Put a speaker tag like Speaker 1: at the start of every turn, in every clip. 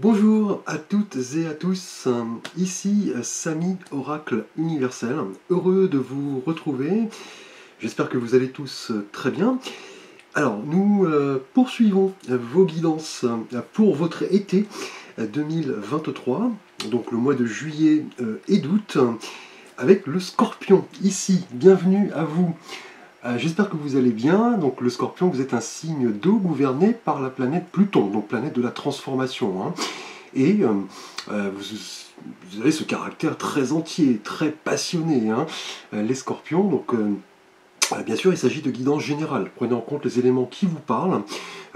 Speaker 1: Bonjour à toutes et à tous, ici Samy Oracle Universel, heureux de vous retrouver, j'espère que vous allez tous très bien. Alors nous poursuivons vos guidances pour votre été 2023, donc le mois de juillet et d'août, avec le Scorpion ici, bienvenue à vous. J'espère que vous allez bien. Donc le Scorpion, vous êtes un signe d'eau gouverné par la planète Pluton, donc planète de la transformation, hein. Et vous avez ce caractère très entier, très passionné, hein, les Scorpions. Donc bien sûr, il s'agit de guidance générale. Prenez en compte les éléments qui vous parlent,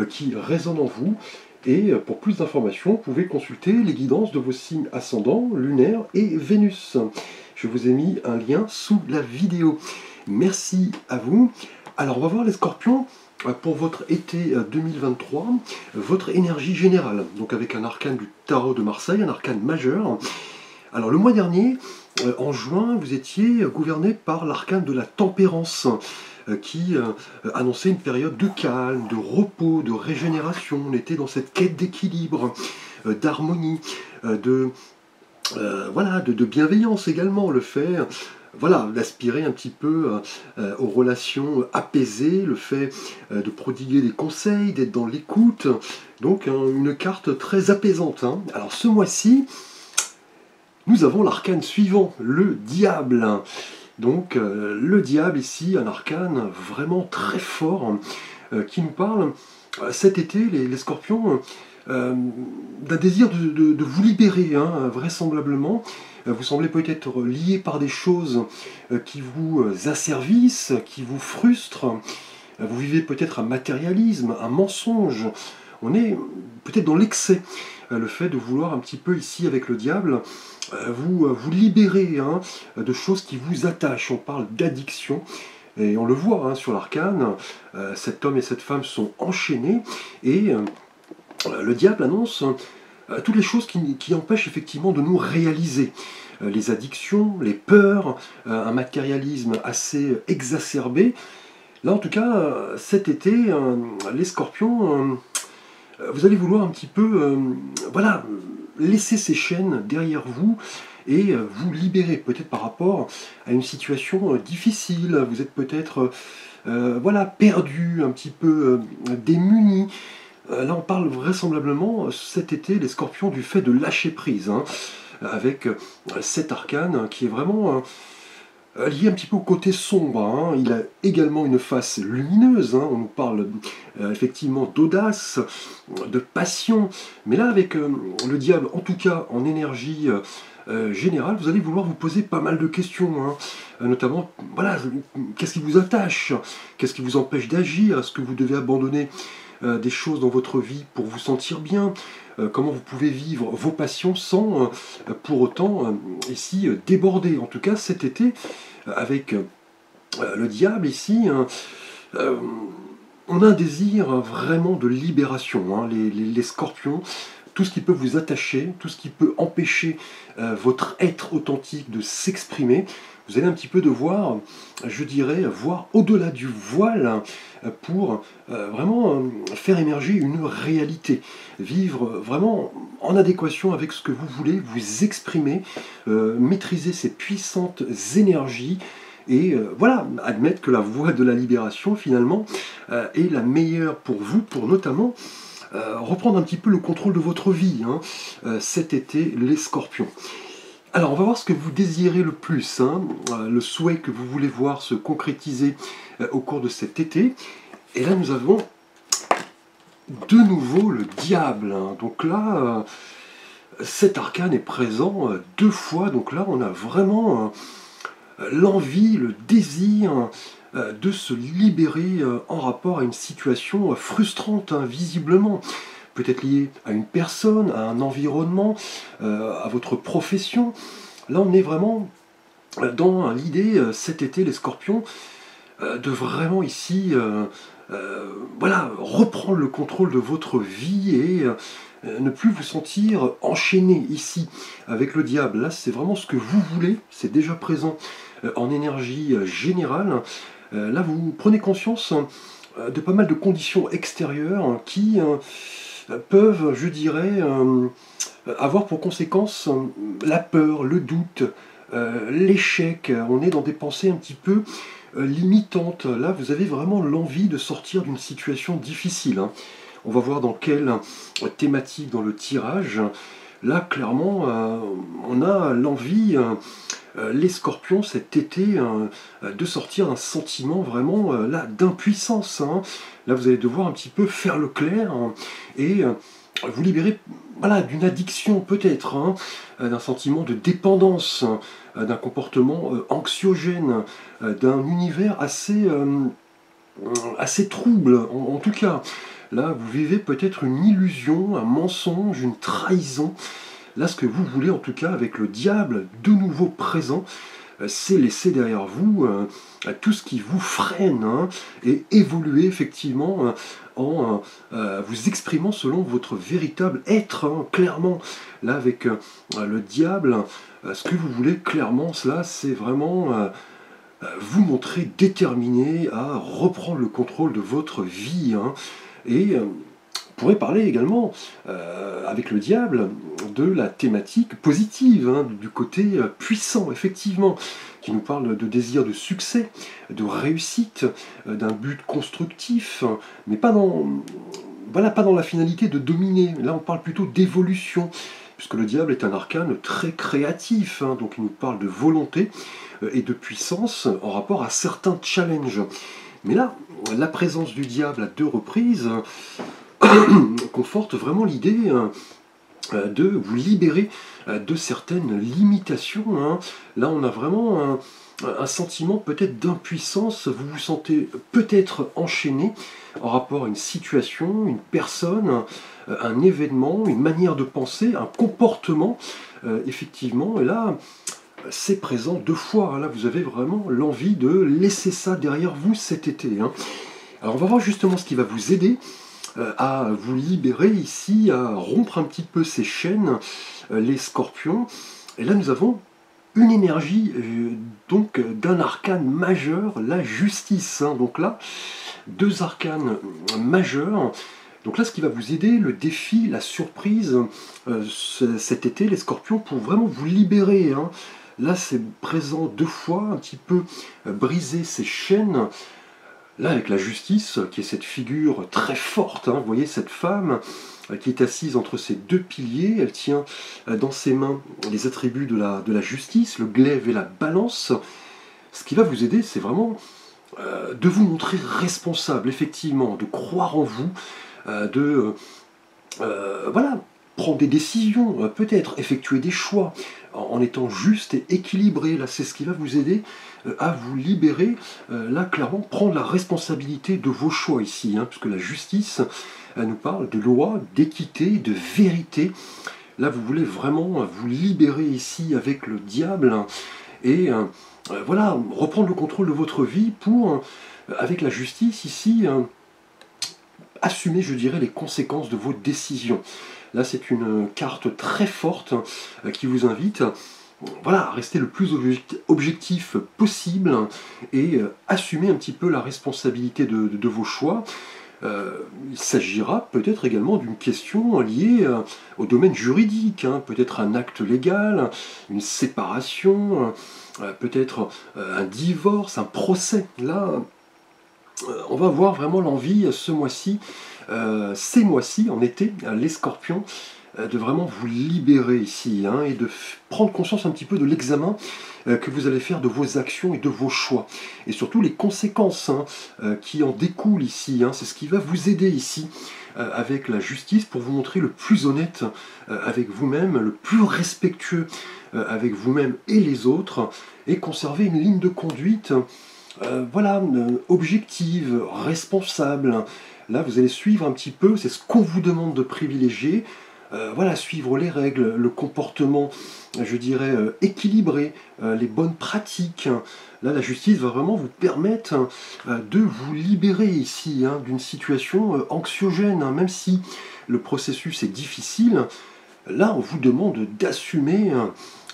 Speaker 1: qui résonnent en vous. Et pour plus d'informations, vous pouvez consulter les guidances de vos signes ascendants, lunaires et Vénus. Je vous ai mis un lien sous la vidéo. Merci à vous. Alors on va voir les Scorpions pour votre été 2023, votre énergie générale, donc avec un arcane du tarot de Marseille, un arcane majeur. Alors le mois dernier, en juin, vous étiez gouverné par l'arcane de la tempérance, qui annonçait une période de calme, de repos, de régénération. On était dans cette quête d'équilibre, d'harmonie, de bienveillance également, le fait d'aspirer un petit peu aux relations apaisées, le fait de prodiguer des conseils, d'être dans l'écoute, donc une carte très apaisante, hein. Alors ce mois-ci, nous avons l'arcane suivant, le diable. Donc le diable ici, un arcane vraiment très fort, qui nous parle cet été, les Scorpions, d'un désir de vous libérer, hein, vraisemblablement. Vous semblez peut-être lié par des choses qui vous asservissent, qui vous frustrent. Vous vivez peut-être un matérialisme, un mensonge. On est peut-être dans l'excès. Le fait de vouloir un petit peu ici avec le diable, vous libérer, hein, de choses qui vous attachent. On parle d'addiction. Et on le voit, hein, sur l'arcane, cet homme et cette femme sont enchaînés et le diable annonce toutes les choses qui empêchent effectivement de nous réaliser. Les addictions, les peurs, un matérialisme assez exacerbé. Là en tout cas, cet été, les Scorpions, vous allez vouloir un petit peu laisser ces chaînes derrière vous et vous libérer peut-être par rapport à une situation difficile. Vous êtes peut-être perdu, un petit peu démuni. Là, on parle vraisemblablement cet été, les Scorpions, du fait de lâcher prise, hein, avec cet arcane qui est vraiment lié un petit peu au côté sombre, hein. Il a également une face lumineuse, hein. On nous parle effectivement d'audace, de passion, mais là, avec le diable, en tout cas en énergie générale, vous allez vouloir vous poser pas mal de questions, hein. Notamment, qu'est-ce qui vous attache? Qu'est-ce qui vous empêche d'agir? Est-ce que vous devez abandonner des choses dans votre vie pour vous sentir bien, comment vous pouvez vivre vos passions sans pour autant ici déborder. En tout cas cet été avec le diable ici, hein, on a un désir vraiment de libération, hein. Les Scorpions, tout ce qui peut vous attacher, tout ce qui peut empêcher votre être authentique de s'exprimer, vous allez un petit peu devoir, je dirais, voir au-delà du voile pour vraiment faire émerger une réalité, vivre vraiment en adéquation avec ce que vous voulez, vous exprimer, maîtriser ces puissantes énergies et admettre que la voie de la libération finalement est la meilleure pour vous, pour notamment reprendre un petit peu le contrôle de votre vie, hein, cet été, les Scorpions. Alors, on va voir ce que vous désirez le plus, hein, le souhait que vous voulez voir se concrétiser au cours de cet été. Et là, nous avons de nouveau le diable, hein. Donc là, cet arcane est présent deux fois. Donc là, on a vraiment l'envie, le désir de se libérer en rapport à une situation frustrante, hein, visiblement. Peut-être lié à une personne, à un environnement, à votre profession. Là, on est vraiment dans l'idée, cet été, les Scorpions, de vraiment ici, reprendre le contrôle de votre vie et ne plus vous sentir enchaîné ici avec le diable. Là, c'est vraiment ce que vous voulez, c'est déjà présent en énergie générale. Là, vous prenez conscience de pas mal de conditions extérieures qui peuvent, je dirais, avoir pour conséquence la peur, le doute, l'échec. On est dans des pensées un petit peu limitantes. Là, vous avez vraiment l'envie de sortir d'une situation difficile, hein. On va voir dans quelle thématique dans le tirage. Là, clairement, on a l'envie, les scorpions, cet été, de sortir d'un sentiment vraiment là d'impuissance, hein. Là, vous allez devoir un petit peu faire le clair, hein, et vous libérer, voilà, d'une addiction peut-être, hein, d'un sentiment de dépendance, d'un comportement anxiogène, d'un univers assez trouble, en tout cas. Là, vous vivez peut-être une illusion, un mensonge, une trahison. Là, ce que vous voulez, en tout cas, avec le diable de nouveau présent, c'est laisser derrière vous tout ce qui vous freine, hein, et évoluer effectivement en vous exprimant selon votre véritable être, hein, clairement. Là, avec le diable, ce que vous voulez clairement, cela, c'est vraiment vous montrer déterminé à reprendre le contrôle de votre vie, hein. Et on pourrait parler également, avec le diable, de la thématique positive, hein, du côté puissant, effectivement, qui nous parle de désir de succès, de réussite, d'un but constructif, mais pas dans, voilà, pas dans la finalité de dominer. Là, on parle plutôt d'évolution, puisque le diable est un arcane très créatif, hein, donc il nous parle de volonté et de puissance en rapport à certains challenges. Mais là, la présence du diable à 2 reprises conforte vraiment l'idée de vous libérer de certaines limitations, hein. Là, on a vraiment un sentiment peut-être d'impuissance. Vous vous sentez peut-être enchaîné en rapport à une situation, une personne, un événement, une manière de penser, un comportement, effectivement. Et là, c'est présent 2 fois, hein. Là, vous avez vraiment l'envie de laisser ça derrière vous cet été, hein. Alors, on va voir justement ce qui va vous aider à vous libérer ici, à rompre un petit peu ces chaînes, les scorpions. Et là, nous avons une énergie donc d'un arcane majeur, la justice, hein. Donc là, 2 arcanes majeurs. Donc là, ce qui va vous aider, le défi, la surprise, cet été, les scorpions, pour vraiment vous libérer, hein. Là, c'est présent 2 fois, un petit peu briser ces chaînes. Là, avec la justice, qui est cette figure très forte, hein, vous voyez cette femme qui est assise entre ces 2 piliers, elle tient dans ses mains les attributs de la justice, le glaive et la balance. Ce qui va vous aider, c'est vraiment de vous montrer responsable, effectivement, de croire en vous, voilà, prendre des décisions, peut-être effectuer des choix en étant juste et équilibré. Là, c'est ce qui va vous aider à vous libérer. Là, clairement, prendre la responsabilité de vos choix ici, hein, puisque la justice nous parle de loi, d'équité, de vérité. Là, vous voulez vraiment vous libérer ici avec le diable, hein, et voilà, reprendre le contrôle de votre vie pour, avec la justice ici, assumer, je dirais, les conséquences de vos décisions. Là, c'est une carte très forte qui vous invite, voilà, à rester le plus objectif possible et assumer un petit peu la responsabilité de vos choix. Il s'agira peut-être également d'une question liée au domaine juridique, hein, peut-être un acte légal, une séparation, peut-être un divorce, un procès. Là, on va avoir vraiment l'envie ce mois-ci, ces mois-ci en été, les scorpions, de vraiment vous libérer ici, hein, et de prendre conscience un petit peu de l'examen que vous allez faire de vos actions et de vos choix. Et surtout les conséquences, hein, qui en découlent ici, hein. C'est ce qui va vous aider ici avec la justice pour vous montrer le plus honnête avec vous-même, le plus respectueux avec vous-même et les autres, et conserver une ligne de conduite voilà, objective, responsable. Là, vous allez suivre un petit peu, c'est ce qu'on vous demande de privilégier. Voilà, suivre les règles, le comportement, je dirais, équilibré, les bonnes pratiques. Là, la justice va vraiment vous permettre de vous libérer ici, hein, d'une situation anxiogène, hein, même si le processus est difficile. Là, on vous demande d'assumer,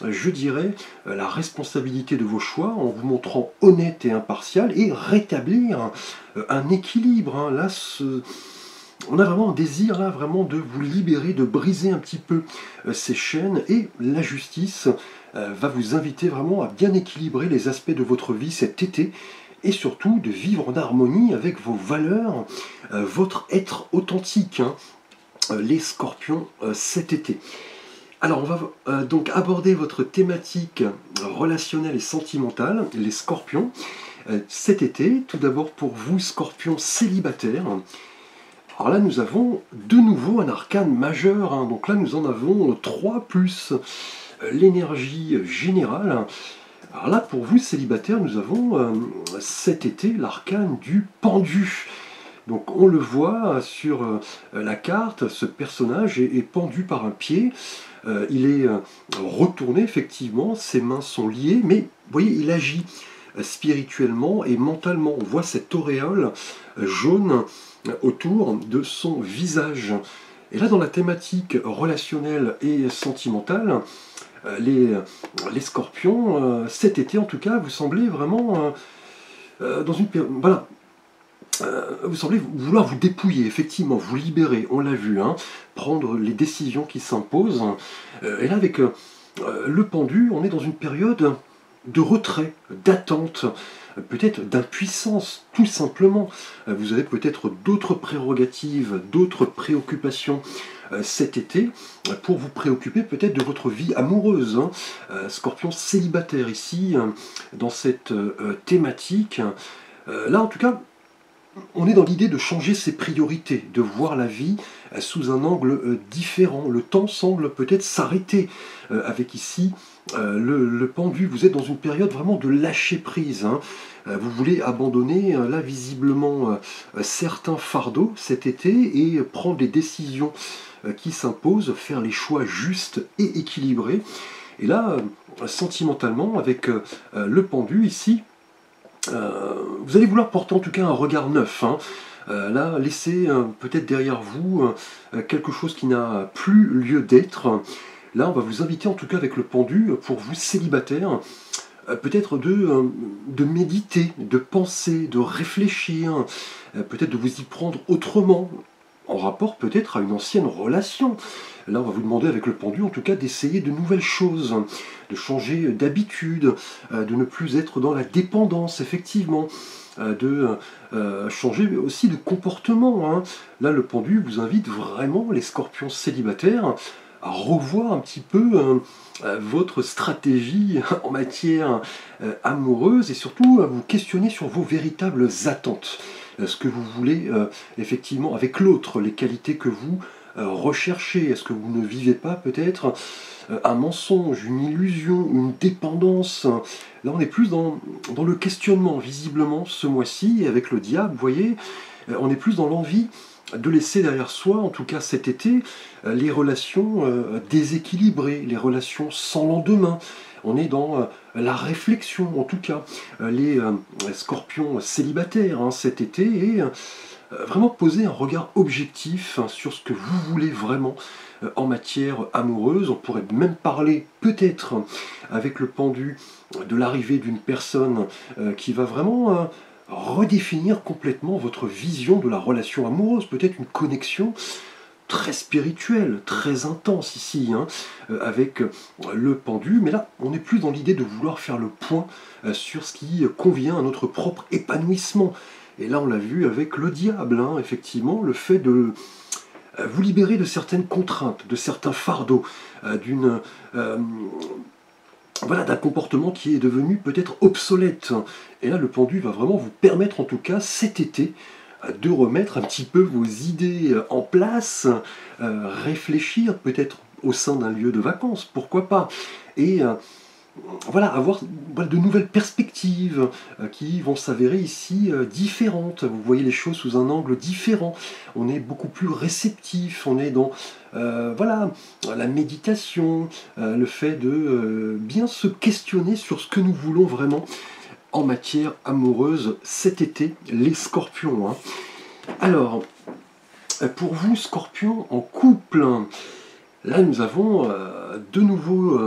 Speaker 1: je dirais, la responsabilité de vos choix en vous montrant honnête et impartial et rétablir un équilibre, hein. Là, on a vraiment un désir là, vraiment de vous libérer, de briser un petit peu ces chaînes, et la justice va vous inviter vraiment à bien équilibrer les aspects de votre vie cet été, et surtout de vivre en harmonie avec vos valeurs, votre être authentique, hein, les scorpions cet été. Alors on va donc aborder votre thématique relationnelle et sentimentale, les scorpions, cet été. Tout d'abord pour vous, scorpions célibataires. Alors là nous avons de nouveau un arcane majeur, hein. Donc là nous en avons 3 plus l'énergie générale. Alors là, pour vous, célibataires, nous avons cet été l'arcane du pendu. Donc on le voit sur la carte, ce personnage est pendu par un pied. Il est retourné, effectivement, ses mains sont liées, mais vous voyez, il agit spirituellement et mentalement. On voit cette auréole jaune autour de son visage. Et là, dans la thématique relationnelle et sentimentale, les scorpions, cet été en tout cas, vous semblez vraiment dans une période. Voilà, vous semblez vouloir vous dépouiller, effectivement, vous libérer, on l'a vu, hein, prendre les décisions qui s'imposent. Et là, avec le pendu, on est dans une période de retrait, d'attente, peut-être d'impuissance, tout simplement. Vous avez peut-être d'autres prérogatives, d'autres préoccupations cet été, pour vous préoccuper peut-être de votre vie amoureuse, hein. Scorpion célibataire ici, dans cette thématique. Là, en tout cas, on est dans l'idée de changer ses priorités, de voir la vie sous un angle différent. Le temps semble peut-être s'arrêter avec ici le pendu. Vous êtes dans une période vraiment de lâcher prise, hein. Vous voulez abandonner là visiblement certains fardeaux cet été et prendre des décisions qui s'imposent, faire les choix justes et équilibrés. Et là, sentimentalement, avec le pendu ici, vous allez vouloir porter en tout cas un regard neuf, hein. Là, laissez peut-être derrière vous quelque chose qui n'a plus lieu d'être. Là, on va vous inviter en tout cas avec le pendu, pour vous célibataires, peut-être de méditer, de penser, de réfléchir, peut-être de vous y prendre autrement, en rapport peut-être à une ancienne relation. Là, on va vous demander avec le pendu, en tout cas, d'essayer de nouvelles choses, de changer d'habitude, de ne plus être dans la dépendance, effectivement, de changer aussi de comportement, hein. Là, le pendu vous invite vraiment, les scorpions célibataires, à revoir un petit peu votre stratégie en matière amoureuse, et surtout à vous questionner sur vos véritables attentes. Ce que vous voulez effectivement avec l'autre, les qualités que vous recherchez. Est-ce que vous ne vivez pas peut-être un mensonge, une illusion, une dépendance? Là on est plus dans le questionnement visiblement ce mois-ci, et avec le diable, vous voyez, on est plus dans l'envie de laisser derrière soi, en tout cas cet été, les relations déséquilibrées, les relations sans lendemain. On est dans la réflexion, en tout cas, les scorpions célibataires, hein, cet été, et vraiment poser un regard objectif, hein, sur ce que vous voulez vraiment en matière amoureuse. On pourrait même parler peut-être avec le pendu de l'arrivée d'une personne qui va vraiment redéfinir complètement votre vision de la relation amoureuse, peut-être une connexion très spirituelle, très intense ici, hein, avec le pendu. Mais là, on n'est plus dans l'idée de vouloir faire le point sur ce qui convient à notre propre épanouissement. Et là, on l'a vu avec le diable, hein, effectivement, le fait de vous libérer de certaines contraintes, de certains fardeaux, voilà, d'un comportement qui est devenu peut-être obsolète. Et là, le pendu va vraiment vous permettre, en tout cas, cet été, de remettre un petit peu vos idées en place, réfléchir peut-être au sein d'un lieu de vacances, pourquoi pas, et voilà, avoir de nouvelles perspectives qui vont s'avérer ici différentes. Vous voyez les choses sous un angle différent. On est beaucoup plus réceptif, on est dans voilà, la méditation, le fait de bien se questionner sur ce que nous voulons vraiment en matière amoureuse cet été, les scorpions, hein. Alors, pour vous, scorpions en couple, là nous avons de nouveau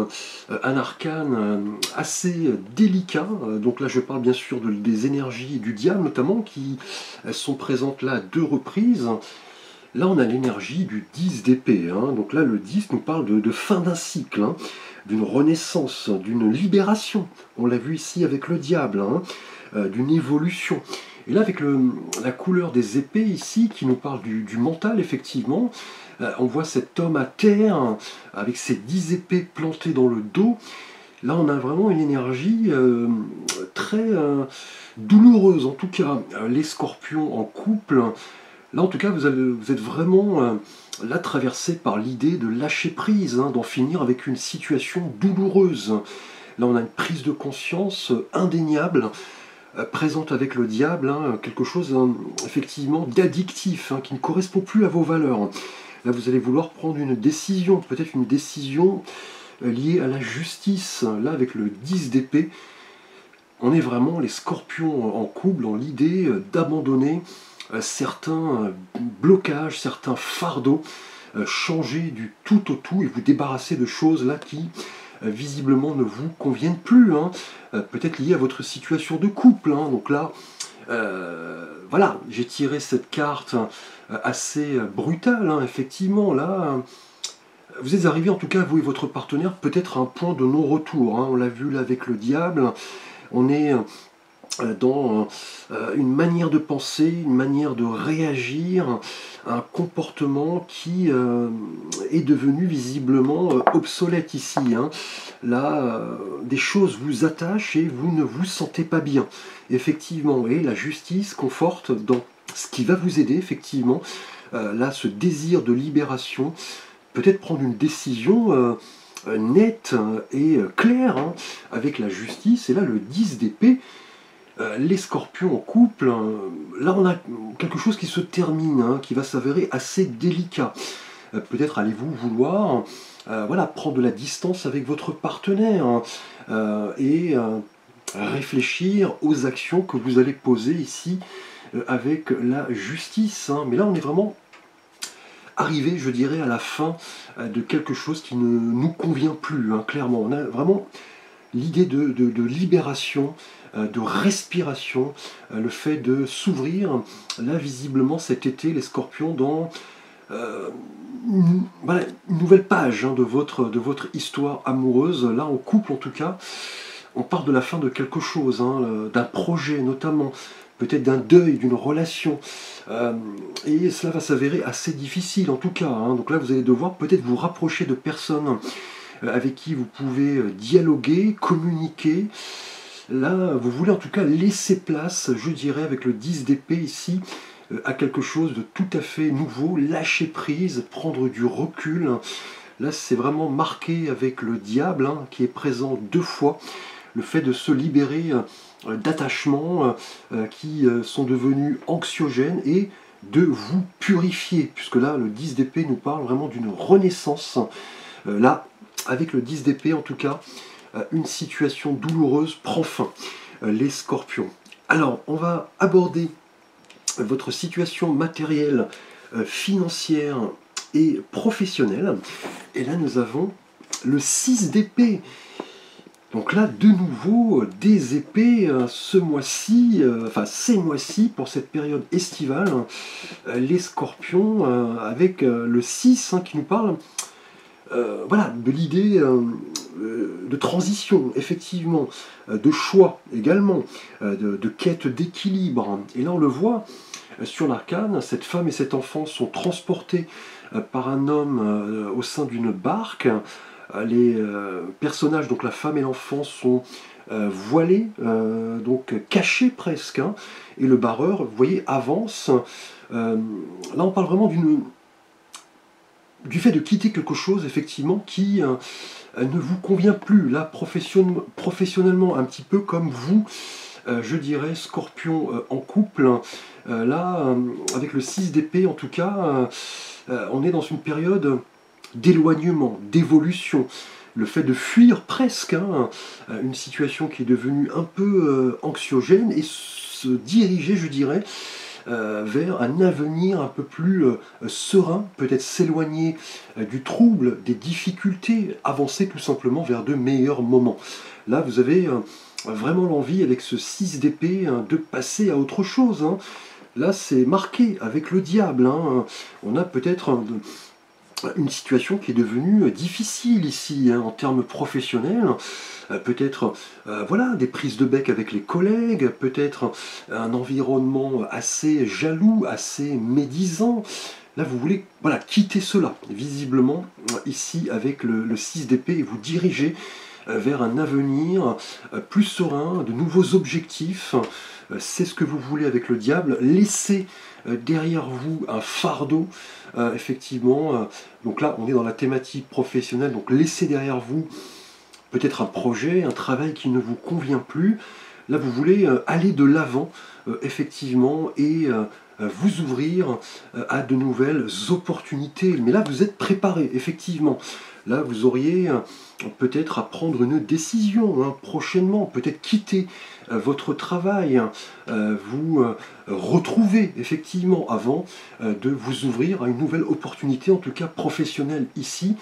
Speaker 1: un arcane assez délicat. Donc là je parle bien sûr des énergies du diable notamment, qui sont présentes là à 2 reprises. Là, on a l'énergie du 10 d'épée, hein. Donc là, le 10 nous parle de fin d'un cycle, hein, d'une renaissance, d'une libération. On l'a vu ici avec le diable, hein, d'une évolution. Et là, avec la couleur des épées ici, qui nous parle du mental, effectivement, on voit cet homme à terre, avec ses 10 épées plantées dans le dos. Là, on a vraiment une énergie très douloureuse. En tout cas, les scorpions en couple, là, en tout cas, vous êtes vraiment là traversé par l'idée de lâcher prise, hein, d'en finir avec une situation douloureuse. Là, on a une prise de conscience indéniable, présente avec le diable, hein, quelque chose effectivement d'addictif, hein, qui ne correspond plus à vos valeurs. Là, vous allez vouloir prendre une décision, peut-être une décision liée à la justice. Là, avec le 10 d'épée, on est vraiment les scorpions en couple, dans l'idée d'abandonner certains blocages, certains fardeaux, changer du tout au tout et vous débarrasser de choses là qui visiblement ne vous conviennent plus, hein, peut-être liées à votre situation de couple, hein. Donc là, voilà, j'ai tiré cette carte assez brutale, hein, effectivement. Là, vous êtes arrivé, en tout cas, vous et votre partenaire, peut-être à un point de non-retour, hein. On l'a vu là avec le diable. On est dans une manière de penser, une manière de réagir, un comportement qui est devenu visiblement obsolète ici, hein. Là, des choses vous attachent et vous ne vous sentez pas bien. Effectivement, et la justice conforte dans ce qui va vous aider, effectivement, là, ce désir de libération, peut-être prendre une décision nette et claire, hein, avec la justice. Et là, le 10 d'épée, les scorpions en couple, là on a quelque chose qui se termine, hein, qui va s'avérer assez délicat. Peut-être allez-vous vouloir voilà, prendre de la distance avec votre partenaire, hein, et réfléchir aux actions que vous allez poser ici avec la justice, hein. Mais là on est vraiment arrivé, je dirais, à la fin de quelque chose qui ne nous convient plus, hein, clairement. On a vraiment l'idée de libération, de respiration, le fait de s'ouvrir, là visiblement cet été, les scorpions, dans voilà, une nouvelle page, hein, de votre histoire amoureuse. Là, en couple en tout cas, on parle de la fin de quelque chose, hein, d'un projet notamment, peut-être d'un deuil, d'une relation, et cela va s'avérer assez difficile en tout cas, hein. Donc là, vous allez devoir peut-être vous rapprocher de personnes avec qui vous pouvez dialoguer, communiquer. Là, vous voulez en tout cas laisser place, je dirais, avec le 10 d'épée ici, à quelque chose de tout à fait nouveau, lâcher prise, prendre du recul. Là, c'est vraiment marqué avec le diable, hein, qui est présent 2 fois, le fait de se libérer d'attachements qui sont devenus anxiogènes et de vous purifier, puisque là, le 10 d'épée nous parle vraiment d'une renaissance. Là, avec le 10 d'épée, en tout cas, une situation douloureuse prend fin, les scorpions. Alors, on va aborder votre situation matérielle, financière et professionnelle. Et là, nous avons le 6 d'épée. Donc là, de nouveau, des épées ce mois-ci, enfin ces mois-ci, pour cette période estivale, les scorpions, avec le 6, hein, qui nous parle voilà, de l'idée de transition, effectivement, de choix également, de quête d'équilibre. Et là, on le voit sur l'arcane, cette femme et cet enfant sont transportés par un homme au sein d'une barque. Les personnages, donc la femme et l'enfant, sont voilés, donc cachés presque, hein, et le barreur, vous voyez, avance. Là, on parle vraiment du fait de quitter quelque chose, effectivement, qui ne vous convient plus. Là, professionnellement, un petit peu comme vous, je dirais, scorpion en couple. Là, avec le 6 d'épée, en tout cas, on est dans une période d'éloignement, d'évolution, le fait de fuir presque, hein, une situation qui est devenue un peu anxiogène et se diriger, je dirais, vers un avenir un peu plus serein, peut-être s'éloigner du trouble, des difficultés, avancer tout simplement vers de meilleurs moments. Là, vous avez vraiment l'envie, avec ce 6 d'épée, hein, de passer à autre chose, hein. là c'est marqué avec le diable, hein. On a peut-être une situation qui est devenue difficile ici, hein, en termes professionnels, peut-être voilà, des prises de bec avec les collègues, peut-être un environnement assez jaloux, assez médisant. Là, vous voulez voilà, quitter cela, visiblement, ici, avec le 6 d'épée, et vous diriger vers un avenir plus serein, de nouveaux objectifs. C'est ce que vous voulez avec le diable. Laissez derrière vous un fardeau, effectivement. Donc là, on est dans la thématique professionnelle, donc laissez derrière vous peut-être un projet, un travail qui ne vous convient plus. Là, vous voulez aller de l'avant, effectivement, et vous ouvrir à de nouvelles opportunités. Mais là, vous êtes préparé, effectivement. Là, vous auriez peut-être à prendre une décision, hein, prochainement, peut-être quitter votre travail, vous retrouver, effectivement, avant de vous ouvrir à une nouvelle opportunité, en tout cas professionnelle ici.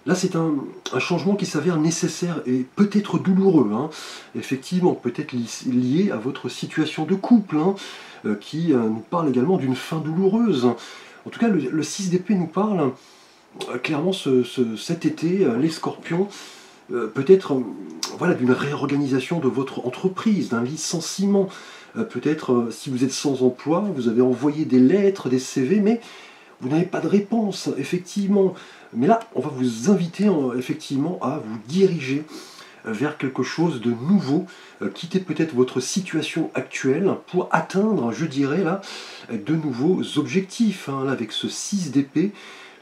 Speaker 1: Là, c'est un changement qui s'avère nécessaire et peut-être douloureux, hein. Effectivement, peut-être lié à votre situation de couple, hein, qui nous parle également d'une fin douloureuse. En tout cas, le 6 d'épée nous parle clairement cet été, les scorpions, peut-être voilà, d'une réorganisation de votre entreprise, d'un licenciement. Peut-être si vous êtes sans emploi, vous avez envoyé des lettres, des CV, mais vous n'avez pas de réponse, effectivement. Mais là, on va vous inviter effectivement à vous diriger vers quelque chose de nouveau, quitter peut-être votre situation actuelle pour atteindre, je dirais là, de nouveaux objectifs. Hein. Là, avec ce 6 d'épée,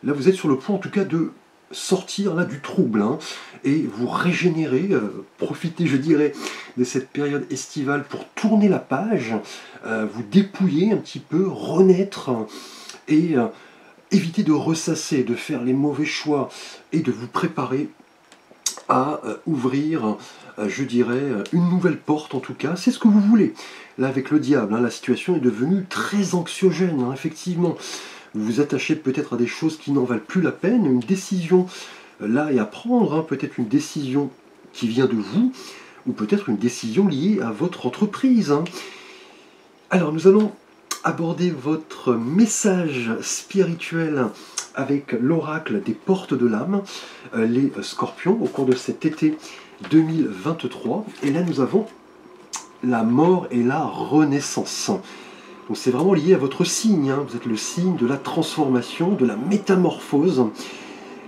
Speaker 1: là vous êtes sur le point en tout cas de sortir là du trouble, hein, et vous régénérer, profiter, je dirais, de cette période estivale pour tourner la page, vous dépouiller un petit peu, renaître et éviter de ressasser, de faire les mauvais choix et de vous préparer à ouvrir, je dirais, une nouvelle porte en tout cas. C'est ce que vous voulez. Là, avec le diable, hein, la situation est devenue très anxiogène, hein, effectivement. Vous vous attachez peut-être à des choses qui n'en valent plus la peine. Une décision, là, est à prendre, hein, peut-être une décision qui vient de vous, ou peut-être une décision liée à votre entreprise. Hein. Alors, nous allons aborder votre message spirituel avec l'oracle des portes de l'âme, les scorpions, au cours de cet été 2023. Et là, nous avons la mort et la renaissance. Donc c'est vraiment lié à votre signe, hein. Vous êtes le signe de la transformation, de la métamorphose.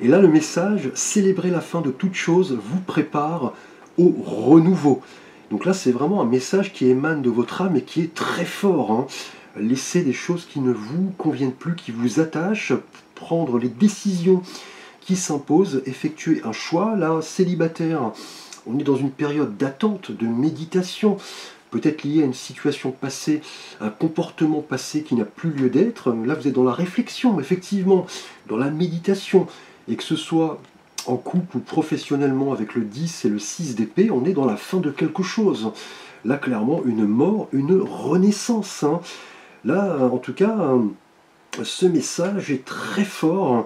Speaker 1: Et là, le message, célébrer la fin de toute chose, vous prépare au renouveau. Donc là, c'est vraiment un message qui émane de votre âme et qui est très fort, hein. Laisser des choses qui ne vous conviennent plus, qui vous attachent, prendre les décisions qui s'imposent, effectuer un choix. Là, célibataire, on est dans une période d'attente, de méditation, peut-être lié à une situation passée, un comportement passé qui n'a plus lieu d'être. Là, vous êtes dans la réflexion, effectivement, dans la méditation, et que ce soit en couple ou professionnellement avec le 10 et le 6 d'épée, on est dans la fin de quelque chose. Là, clairement, une mort, une renaissance, hein. Là, en tout cas, ce message est très fort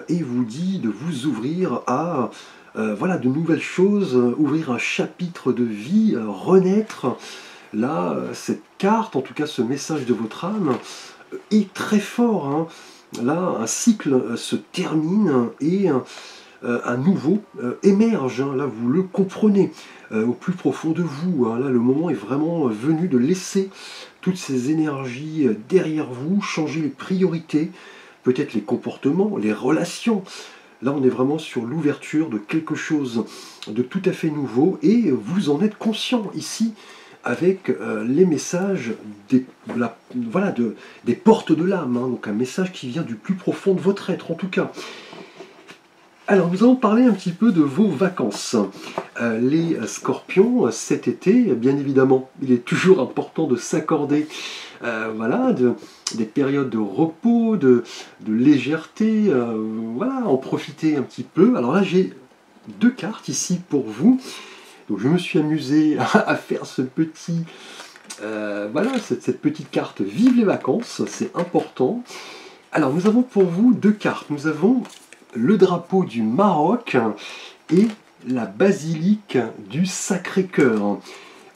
Speaker 1: et vous dit de vous ouvrir à voilà, de nouvelles choses, ouvrir un chapitre de vie, renaître. Là, cette carte, en tout cas ce message de votre âme, est très fort, hein. Là, un cycle se termine et un nouveau émerge, hein. Là, vous le comprenez au plus profond de vous, hein. Là, le moment est vraiment venu de laisser toutes ces énergies derrière vous, changer les priorités, peut-être les comportements, les relations. Là, on est vraiment sur l'ouverture de quelque chose de tout à fait nouveau et vous en êtes conscient ici avec les messages des portes de l'âme, hein. Donc un message qui vient du plus profond de votre être en tout cas. Alors, nous allons parler un petit peu de vos vacances. Les scorpions, cet été, bien évidemment, il est toujours important de s'accorder voilà, des périodes de repos, de légèreté, voilà, en profiter un petit peu. Alors là, j'ai 2 cartes ici pour vous. Donc, je me suis amusé à faire ce petit, voilà, cette petite carte Vive les vacances, c'est important. Alors, nous avons pour vous 2 cartes. Nous avons le drapeau du Maroc et la basilique du Sacré-Cœur.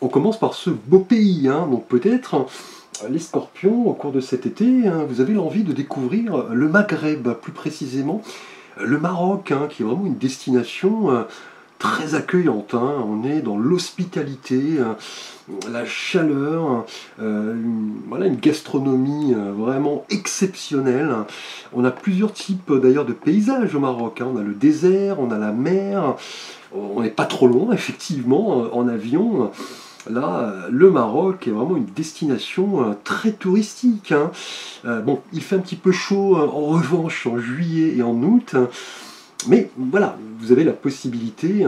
Speaker 1: On commence par ce beau pays, hein, donc peut-être les scorpions, au cours de cet été, hein, vous avez l'envie de découvrir le Maghreb, plus précisément le Maroc, hein, qui est vraiment une destination très accueillante, hein. On est dans l'hospitalité, la chaleur, voilà, une gastronomie vraiment exceptionnelle. On a plusieurs types d'ailleurs de paysages au Maroc, hein. On a le désert, on a la mer, on n'est pas trop loin effectivement en avion. Là, le Maroc est vraiment une destination très touristique, hein. Bon, il fait un petit peu chaud en revanche en juillet et en août, mais voilà, vous avez la possibilité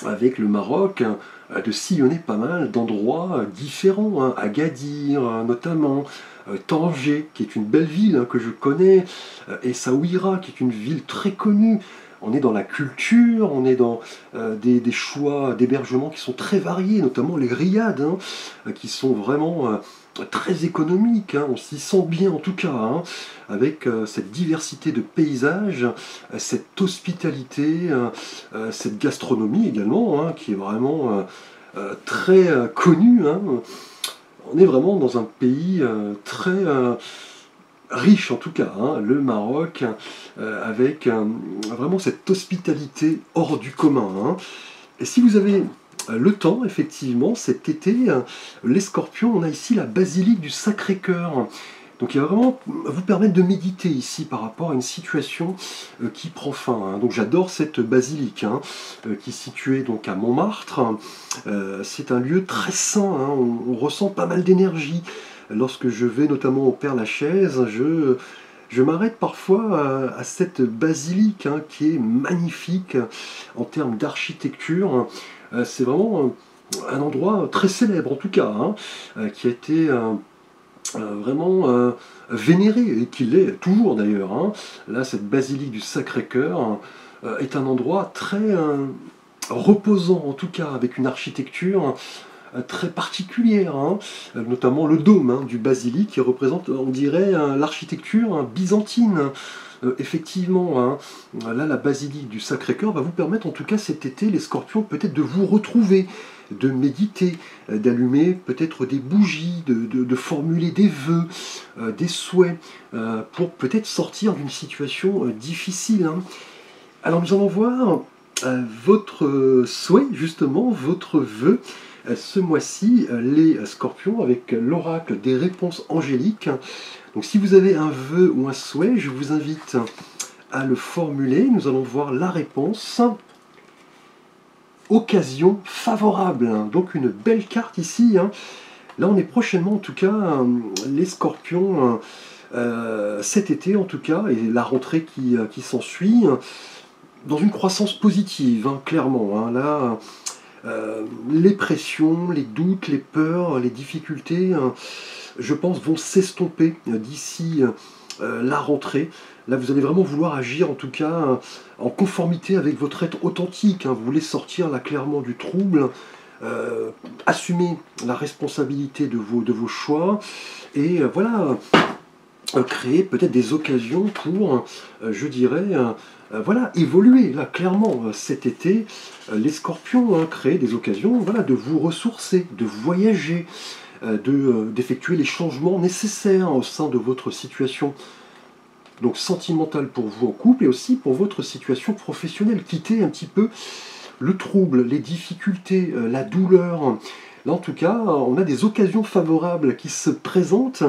Speaker 1: avec le Maroc de sillonner pas mal d'endroits différents, hein. Agadir notamment, Tanger, qui est une belle ville que je connais, Essaouira, qui est une ville très connue. On est dans la culture, on est dans des choix d'hébergement qui sont très variés, notamment les riads, hein, qui sont vraiment très économiques, hein. On s'y sent bien en tout cas, hein, avec cette diversité de paysages, cette hospitalité, cette gastronomie également, hein, qui est vraiment très connue, hein. On est vraiment dans un pays très riche en tout cas, hein, le Maroc, avec vraiment cette hospitalité hors du commun, hein. Et si vous avez le temps, effectivement, cet été, les scorpions, on a ici la basilique du Sacré-Cœur. Donc il va vraiment vous permettre de méditer ici par rapport à une situation qui prend fin, hein. Donc j'adore cette basilique, hein, qui est située donc à Montmartre. C'est un lieu très sain, hein, on ressent pas mal d'énergie. Lorsque je vais notamment au Père-Lachaise, je m'arrête parfois à cette basilique, hein, qui est magnifique en termes d'architecture. C'est vraiment un endroit très célèbre en tout cas, hein, qui a été vraiment vénéré, et qui l'est toujours d'ailleurs, hein. Là, cette basilique du Sacré-Cœur est un endroit très reposant en tout cas, avec une architecture très particulière, hein, notamment le dôme, hein, du basilique qui représente, on dirait, l'architecture byzantine. Effectivement, hein, là, la basilique du Sacré-Cœur va vous permettre, en tout cas cet été, les scorpions, peut-être de vous retrouver, de méditer, d'allumer peut-être des bougies, de formuler des vœux, des souhaits, pour peut-être sortir d'une situation difficile, hein. Alors nous allons voir votre souhait, justement, votre vœu, ce mois-ci, les scorpions, avec l'oracle des réponses angéliques. Donc si vous avez un vœu ou un souhait, je vous invite à le formuler. Nous allons voir la réponse. Occasion favorable, hein. Donc une belle carte ici, hein. Là on est prochainement en tout cas, les scorpions, cet été en tout cas, et la rentrée qui s'ensuit, dans une croissance positive, hein, clairement, hein. Là, les pressions, les doutes, les peurs, les difficultés, je pense, vont s'estomper d'ici la rentrée. Là, vous allez vraiment vouloir agir, en tout cas, en conformité avec votre être authentique, hein. Vous voulez sortir là clairement du trouble, assumer la responsabilité de vos choix, et voilà, créer peut-être des occasions pour, je dirais, voilà, évoluer là clairement cet été, les scorpions, hein, créer des occasions, voilà, de vous ressourcer, de voyager, d'effectuer les changements nécessaires au sein de votre situation, donc sentimentale pour vous en couple, et aussi pour votre situation professionnelle. Quitter un petit peu le trouble, les difficultés, la douleur. Là en tout cas, on a des occasions favorables qui se présentent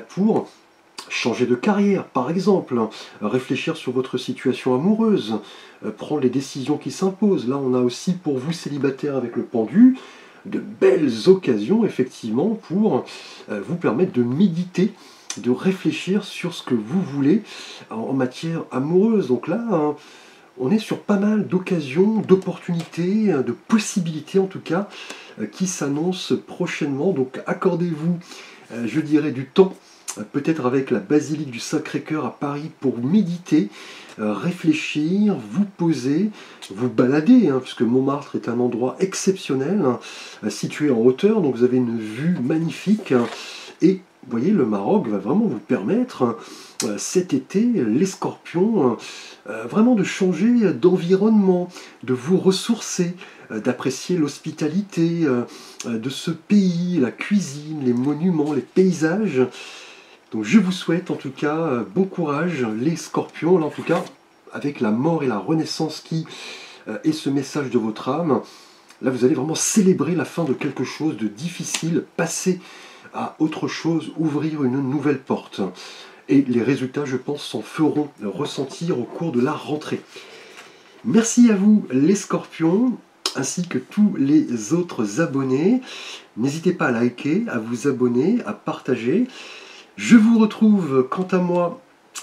Speaker 1: pour changer de carrière, par exemple, réfléchir sur votre situation amoureuse, prendre les décisions qui s'imposent. Là, on a aussi pour vous, célibataires avec le pendu, de belles occasions, effectivement, pour vous permettre de méditer, de réfléchir sur ce que vous voulez en matière amoureuse. Donc là, hein, on est sur pas mal d'occasions, d'opportunités, de possibilités en tout cas, qui s'annoncent prochainement. Donc accordez-vous, je dirais, du temps, peut-être avec la basilique du Sacré-Cœur à Paris, pour méditer, réfléchir, vous poser, vous balader, hein, puisque Montmartre est un endroit exceptionnel, hein, situé en hauteur, donc vous avez une vue magnifique, hein, et vous voyez, le Maroc va vraiment vous permettre cet été, les scorpions, vraiment de changer d'environnement, de vous ressourcer, d'apprécier l'hospitalité de ce pays, la cuisine, les monuments, les paysages. Donc je vous souhaite en tout cas bon courage les scorpions, là en tout cas avec la mort et la renaissance qui est ce message de votre âme. Là vous allez vraiment célébrer la fin de quelque chose de difficile, passer à autre chose, ouvrir une nouvelle porte. Et les résultats, je pense, s'en feront ressentir au cours de la rentrée. Merci à vous les scorpions, ainsi que tous les autres abonnés. N'hésitez pas à liker, à vous abonner, à partager. Je vous retrouve, quant à moi,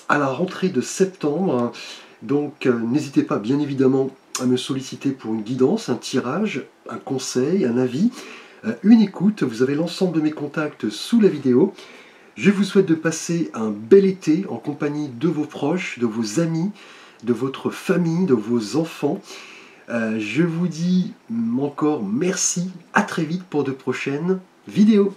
Speaker 1: à la rentrée de septembre. Donc n'hésitez pas, bien évidemment, à me solliciter pour une guidance, un tirage, un conseil, un avis, une écoute. Vous avez l'ensemble de mes contacts sous la vidéo. Je vous souhaite de passer un bel été en compagnie de vos proches, de vos amis, de votre famille, de vos enfants. Je vous dis encore merci, à très vite pour de prochaines vidéos.